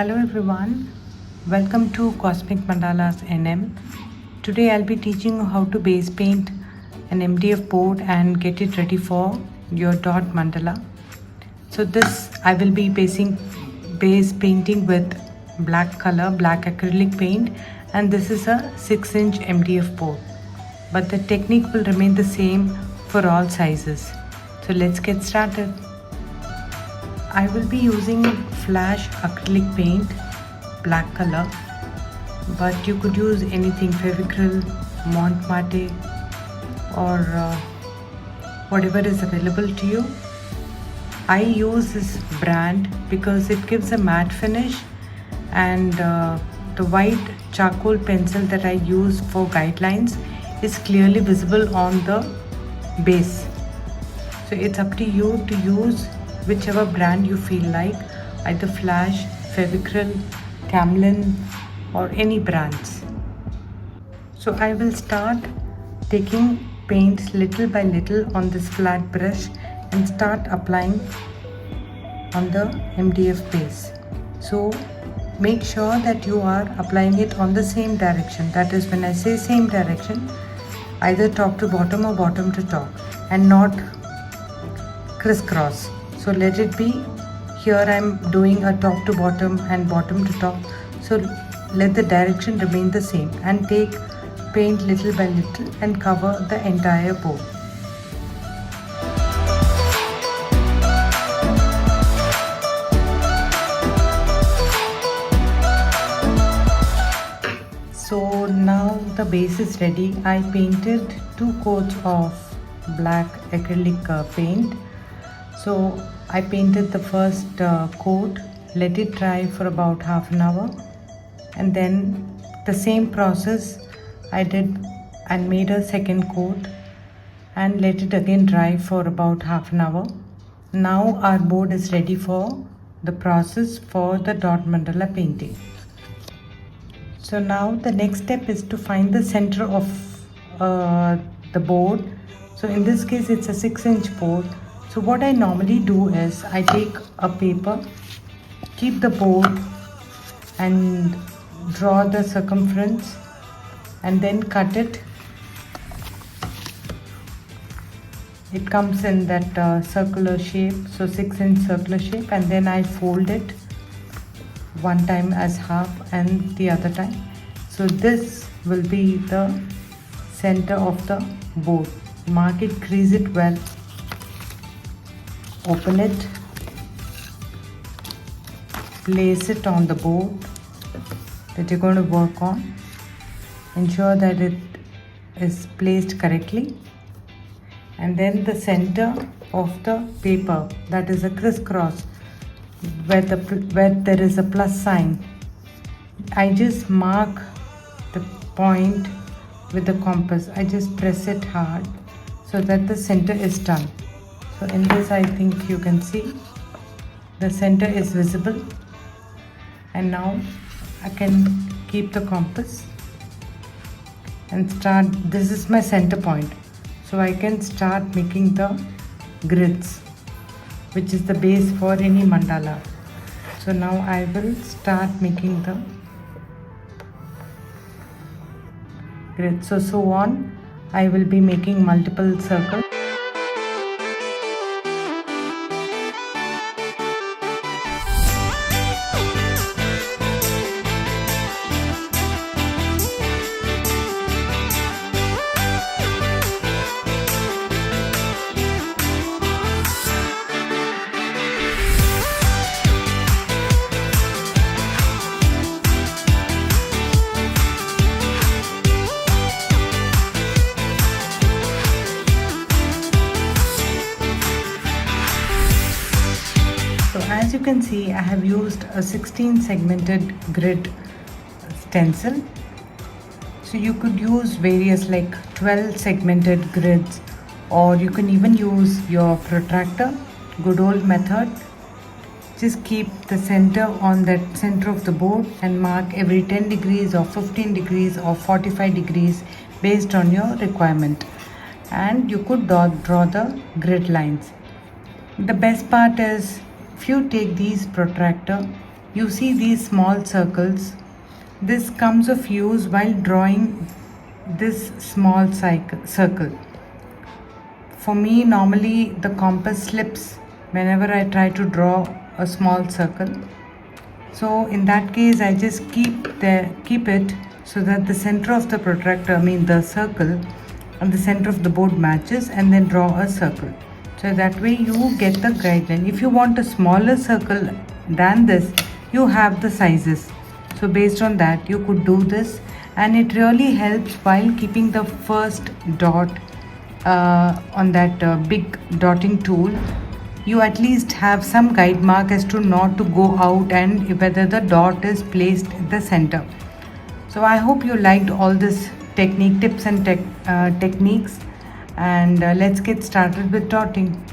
Hello everyone, welcome to Cosmic Mandalas NM. Today I'll be teaching you how to base paint an MDF board and get it ready for your dot mandala. So this I will be base painting with black color, black acrylic paint, and this is a 6-inch MDF board. But the technique will remain the same for all sizes. So let's get started. I will be using flash acrylic paint, black color, but you could use anything, Fevicryl, Mont Mate, or whatever is available to you. I use this brand because it gives a matte finish, and the white charcoal pencil that I use for guidelines is clearly visible on the base. So it's up to you to use whichever brand you feel like, either Flash, Fevicryl, Camlin, or any brands. So I will start taking paint little by little on this flat brush and start applying on the MDF base. So make sure that you are applying it on the same direction. That is, when I say same direction, either top to bottom or bottom to top, and not crisscross. So let it be. Here I am doing a top to bottom and bottom to top. So let the direction remain the same and take paint little by little and cover the entire board. So now the base is ready. I painted 2 coats of black acrylic paint. So I painted the first coat, let it dry for about half an hour, and then the same process I did and made a second coat and let it again dry for about half an hour. Now our board is ready for the process for the dot mandala painting. So now the next step is to find the center of the board. So in this case it's a 6-inch board. So what I normally do is I take a paper, keep the board and draw the circumference and then cut it. It comes in that circular shape, so 6-inch circular shape, and then I fold it one time as half and the other time. So this will be the center of the board. Mark it, crease it well. Open it, place it on the board that you're going to work on. Ensure that it is placed correctly, and then the center of the paper, that is a crisscross, where there is a plus sign, I just mark the point with the compass. I just press it hard so that the center is done. So in this, I think you can see the center is visible, and now I can keep the compass and start. This is my center point, so I can start making the grids, which is the base for any mandala. So now I will start making the grids. So on, I will be making multiple circles. As you can see, I have used a 16 segmented grid stencil. So you could use various like 12 segmented grids, or you can even use your protractor, good old method. Just keep the center on that center of the board and mark every 10 degrees or 15 degrees or 45 degrees based on your requirement. And you could draw the grid lines. The best part is, if you take these protractor You see these small circles. This comes of use while drawing this small circle. For me, normally the compass slips whenever I try to draw a small circle. So in that case, I just keep it so that the center of the protractor, the circle, and the center of the board matches, and then draw a circle. So that way you get the guideline. If you want a smaller circle than this, you have the sizes. So based on that, you could do this, and it really helps while keeping the first dot on that big dotting tool. You at least have some guide mark as to not to go out and whether the dot is placed at the center. So I hope you liked all this tips and techniques, and let's get started with dotting.